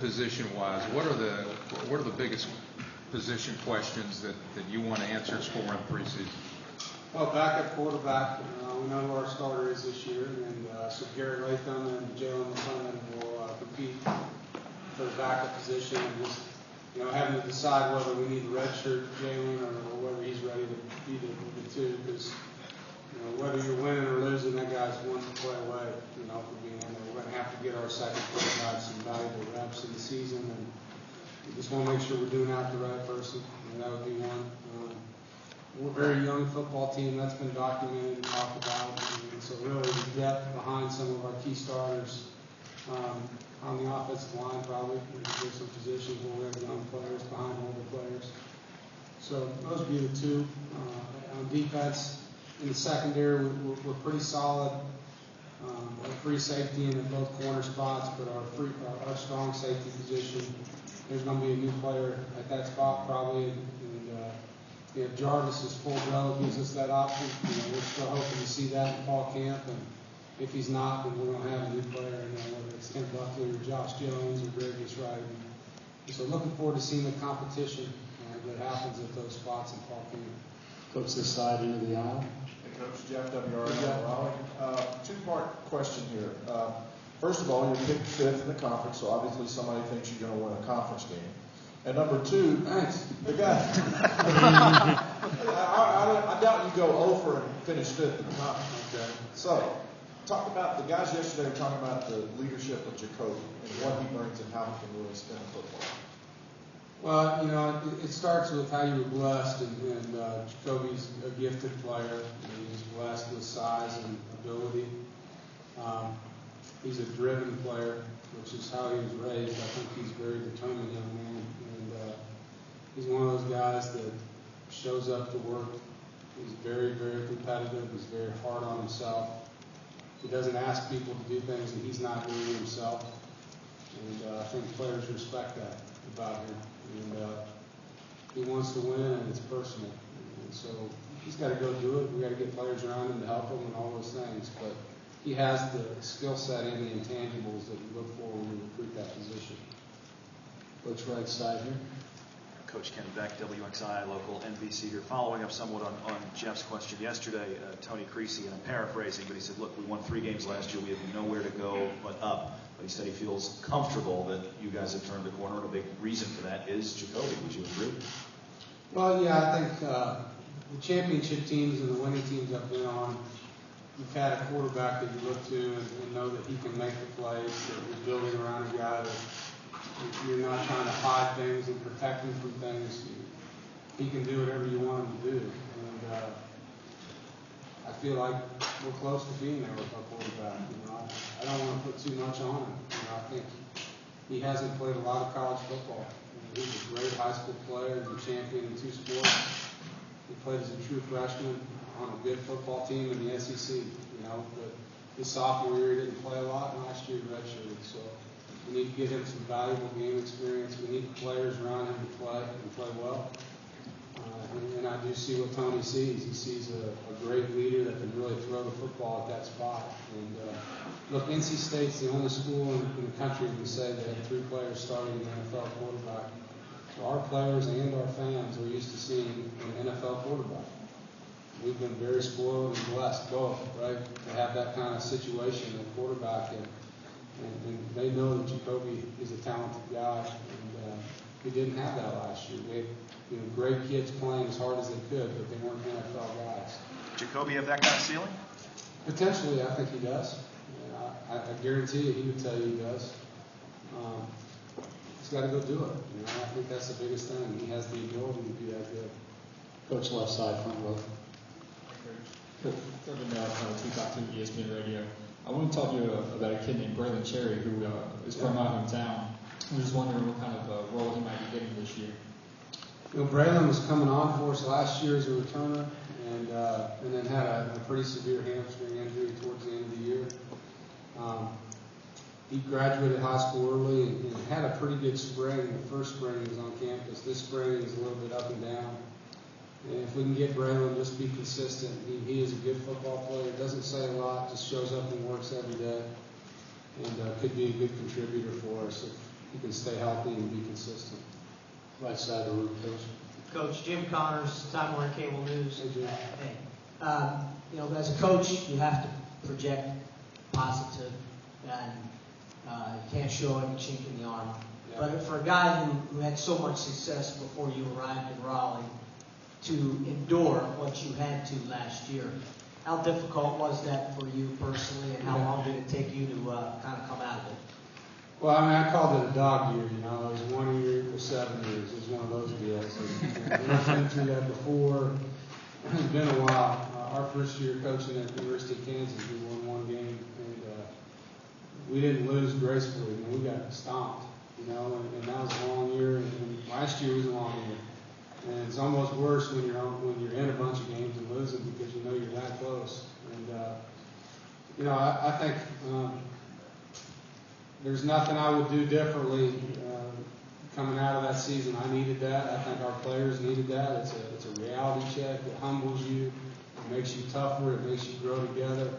position-wise, what are the biggest position questions that you want answers for in preseason? Well, backup quarterback, we know who our starter is this year, and so Garrett Latham and Jalen McClendon will compete for the backup position, and just having to decide whether we need to redshirt Jalen or whether he's ready to be the two, because whether you're winning or losing, that guy's one play away, from being in there. We're going to have to get our second quarterback some valuable reps in the season, and we just want to make sure we're doing out the right person, and that would be one. We're a very young football team. That's been documented and talked about. And so really the depth behind some of our key starters on the offensive line probably. There's some positions where we have young players behind older players. So those would be the two. On defense, in the secondary, we're pretty solid. Free safety in both corner spots, but our strong safety position, there's going to be a new player at that spot probably. If Jarvis is full go, gives us that option. We're still hoping to see that in fall camp, and if he's not, then we're going to have a new player, whether it's Tim Buckley or Josh Jones or Greg Wright. So looking forward to seeing the competition that happens at those spots in fall camp. Coach, this side into the aisle. Hey, Coach, Jeff WRL Raleigh. Two-part question here. First of all, you're picked fifth in the conference, so obviously somebody thinks you're going to win a conference game. And number two, thanks. The guy. I doubt you go over and finish fifth in the conference. Okay. So, talk about the guys yesterday were talking about the leadership of Jacoby and what he brings and how he can really spin the football. Well, it starts with how you were blessed, and Jacoby's a gifted player. And he's blessed with size and ability. He's a driven player, which is how he was raised. I think he's a very determined young man. He's one of those guys that shows up to work. He's very, very competitive. He's very hard on himself. He doesn't ask people to do things that he's not doing himself. And I think players respect that about him. And he wants to win, and it's personal. And so he's got to go do it. We've got to get players around him to help him and all those things. But he has the skill set and the intangibles that we look for when we recruit that position. Coach, right side here. Coach Ken Beck, WXI, local NBC here. Following up somewhat on Jeff's question yesterday, Tony Creasy, and I'm paraphrasing, but he said, look, we won 3 games last year. We have nowhere to go but up. But he said he feels comfortable that you guys have turned the corner, and a big reason for that is Jacoby. Would you agree? Well, yeah, I think the championship teams and the winning teams I've been on, you've had a quarterback that you look to and know that he can make the plays, that you're building around a guy that you're not trying to hide things and protect him from things. He can do whatever you want him to do. And I feel like we're close to being there with our quarterback. I don't want to put too much on him. I think he hasn't played a lot of college football. He's a great high school player. He's a champion in 2 sports. He played as a true freshman on a good football team in the SEC. But his sophomore year he didn't play a lot, and last year he redshirted. So we need to give him some valuable game experience. We need the players around him to play and play well. And I do see what Tony sees. He sees a great leader that can really throw the football at that spot. And look, NC State's the only school in the country that can say they have 3 players starting an NFL quarterback. So our players and our fans are used to seeing an NFL quarterback. We've been very spoiled and blessed both, right, to have that kind of situation at quarterback. And they know that Jacoby is a talented guy, and we didn't have that last year. We had great kids playing as hard as they could, but they weren't NFL guys. Jacoby have that kind of ceiling? Potentially, I think he does. I guarantee you he would tell you he does. He's got to go do it. I think that's the biggest thing. He has the ability to be that good. Coach, left side, front row. Coach, Trevor Bell, 252 ESPN Radio. I want to talk to you about a kid named Braylon Cherry who is from my hometown. I'm just wondering what kind of role he might be getting this year. Braylon was coming on for us last year as a returner, and then had a pretty severe hamstring injury towards the end of the year. He graduated high school early and had a pretty good spring. The first spring he was on campus. This spring he's a little bit up and down. And if we can get Braylon just be consistent, he is a good football player. Doesn't say a lot, just shows up and works every day, and could be a good contributor for us. he can stay healthy and be consistent. Right side of the room, Coach. Coach Jim Connors, Time Warner Cable News. Hey, Jim. Hey, you know, as a coach, you have to project positive, and you can't show any chink in the armor. Yeah. But for a guy who had so much success before you arrived in Raleigh, to endure what you had to last year, how difficult was that for you personally, and how long did it take you to kind of come out of it? Well, I mean, I called it a dog year, you know. It was 1 year equals 7 years. It was one of those deals. And we've been through that before. It's been a while. Our first year coaching at the University of Kansas, we won 1 game, and we didn't lose gracefully. You know, we got stomped, you know, and that was a long year. And last year was a long year. And it's almost worse when you're in a bunch of games and losing because you know you're that close. And you know, I think there's nothing I would do differently coming out of that season. I needed that. I think our players needed that. It's a reality check. It humbles you. It makes you tougher. It makes you grow together.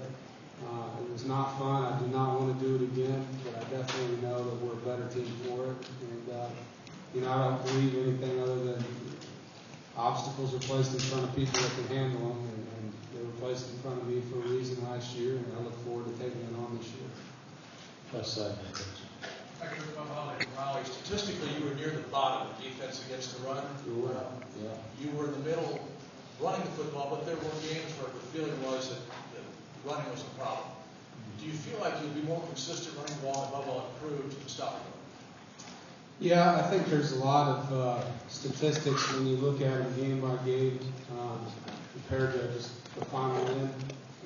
It was not fun. I do not want to do it again, but I definitely know that we're a better team for it. And you know, I don't believe anything other than obstacles are placed in front of people that can handle them, and they were placed in front of me for a reason last year, and I look forward to taking it on this year. Left side, Coach. Raleigh, statistically, you were near the bottom of defense against the run. Yeah. You were in the middle running the football, but there were games where the feeling was that running was a problem. Do you feel like you'll be more consistent running the ball and above all improved to stop it? Yeah, I think there's a lot of statistics when you look at them game by game compared to just the final win.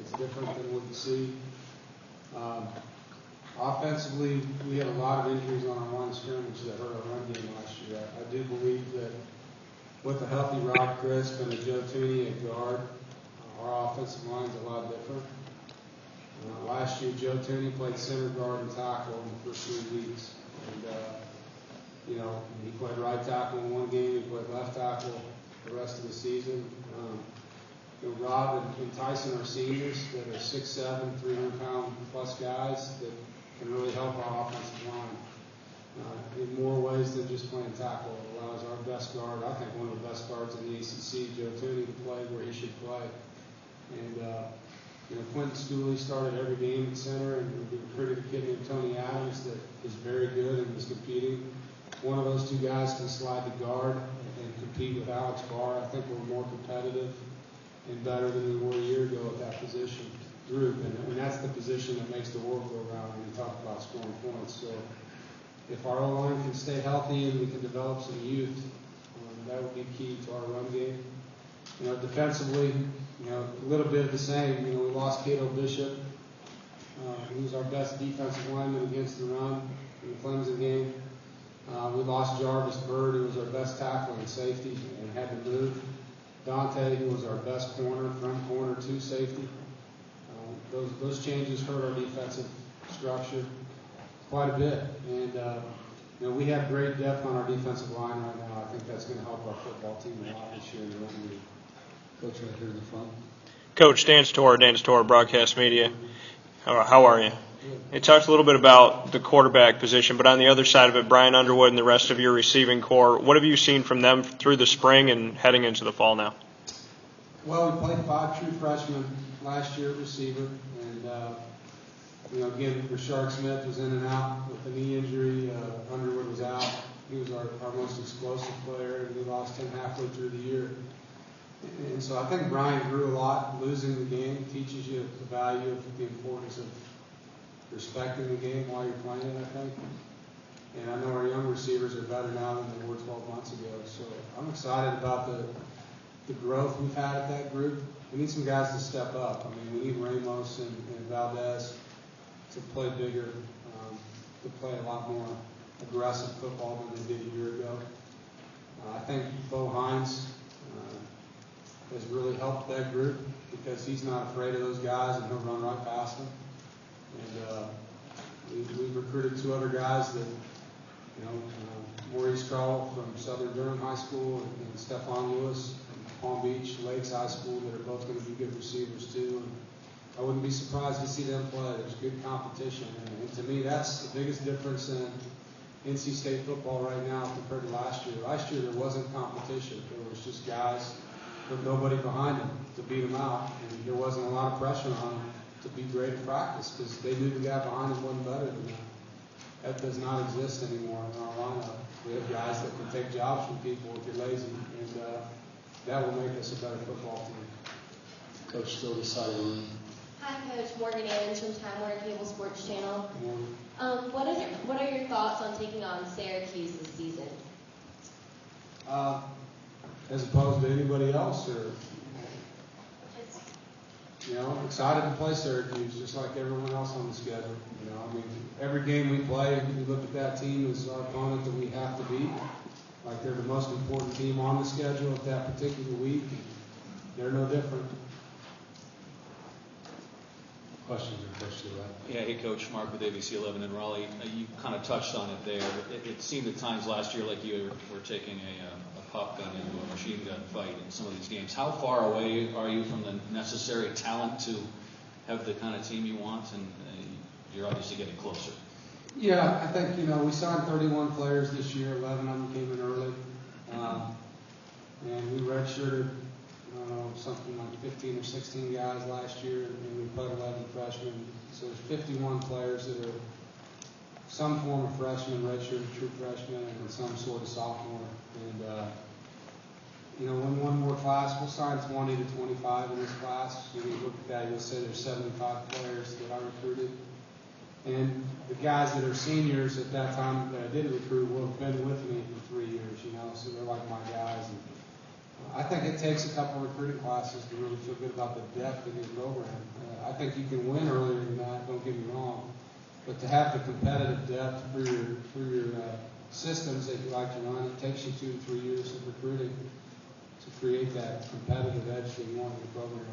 It's different than what you see. Offensively, we had a lot of injuries on our line of scrimmage that hurt our run game last year. I do believe that with a healthy Rob Crisp and a Joe Tooney at guard, our offensive line's a lot different. Last year, Joe Tooney played center guard and tackle in the first 3 weeks. And, you know, he played right tackle in 1 game, he played left tackle the rest of the season. You know, Rob and Tyson are seniors that are 6'7", 300-pound plus guys that can really help our offensive line in more ways than just playing tackle. It allows our best guard, I think one of the best guards in the ACC, Joe Tooney, to play where he should play. And, you know, Quentin Stooley started every game at center, and we recruited a kid named Tony Adams that is very good and was competing. One of those 2 guys can slide to guard and compete with Alex Barr. I think we're more competitive and better than we were a year ago at that position group. And that's the position that makes the world go around when we talk about scoring points. So if our O-line can stay healthy and we can develop some youth, that would be key to our run game. You know, defensively, you know, a little bit of the same. You know, we lost Cato Bishop. He was our best defensive lineman against the run in the Clemson game. We lost Jarvis Bird, who was our best tackle and safety and had to move. Dante, who was our best corner, front corner, 2 safety. Those changes hurt our defensive structure quite a bit. And, you know, we have great depth on our defensive line right now. I think that's going to help our football team a lot this year in the run league. Coach right here in the front. Coach Dan Tortora, Broadcast Media. How are you? You talked a little bit about the quarterback position, but on the other side of it, Bryan Underwood and the rest of your receiving core, what have you seen from them through the spring and heading into the fall now? Well, we played 5 true freshmen last year at receiver, and you know, again, Rashard Smith was in and out with a knee injury. Underwood was out. He was our most explosive player, and we lost him halfway through the year. And so I think Bryan grew a lot. Losing the game teaches you the value of the importance of respecting the game while you're playing it, I think. And I know our young receivers are better now than they were 12 months ago. So I'm excited about the growth we've had at that group. We need some guys to step up. I mean, we need Ramos and Valdez to play bigger, to play a lot more aggressive football than they did a year ago. I think Bo Hines has really helped that group because he's not afraid of those guys and he'll run right past them. And we've recruited 2 other guys that, you know, Maurice Carl from Southern Durham High School and Stephon Lewis from Palm Beach Lakes High School that are both going to be good receivers too. And I wouldn't be surprised to see them play. There's good competition. And to me, that's the biggest difference in NC State football right now compared to last year. Last year there wasn't competition. There was just guys with nobody behind them to beat them out, and there wasn't a lot of pressure on them to be great at practice because they knew the guy behind them wasn't better than them. That does not exist anymore in our lineup. We have guys that can take jobs from people if you're lazy, and that will make us a better football team. Coach, still deciding on. Hi, Coach. Morgan Evans from Time Warner Cable Sports Channel. Morning. What are your thoughts on taking on Syracuse this season? As opposed to anybody else, or excited to play Syracuse just like everyone else on the schedule. I mean, every game we play, we look at that team as our opponent that we have to beat. Like they're the most important team on the schedule at that particular week. They're no different. Questions or Coach Stewart? Yeah, hey Coach, Mark with ABC 11 in Raleigh. You kind of touched on it there. It seemed at times last year like you were taking a pop gun into a machine gun fight in some of these games. How far away are you from the necessary talent to have the kind of team you want? And you're obviously getting closer. Yeah, I think, we signed 31 players this year. 11 of them came in early. And we redshirted, something like 15 or 16 guys last year, and we played 11 freshmen. So there's 51 players that are some form of freshman, redshirted true freshman, and some sort of sophomore. And, when one more class, we'll sign 20 to 25 in this class. You look at that, you'll say there's 75 players that I recruited. And the guys that are seniors at that time that I did recruit will have been with me for 3 years, so they're like my guys. And I think it takes a couple of recruiting classes to really feel good about the depth of your program. I think you can win earlier than that, don't get me wrong. But to have the competitive depth through your systems that you like to run, it takes you 2 to 3 years of recruiting to create that competitive edge that you want in your program.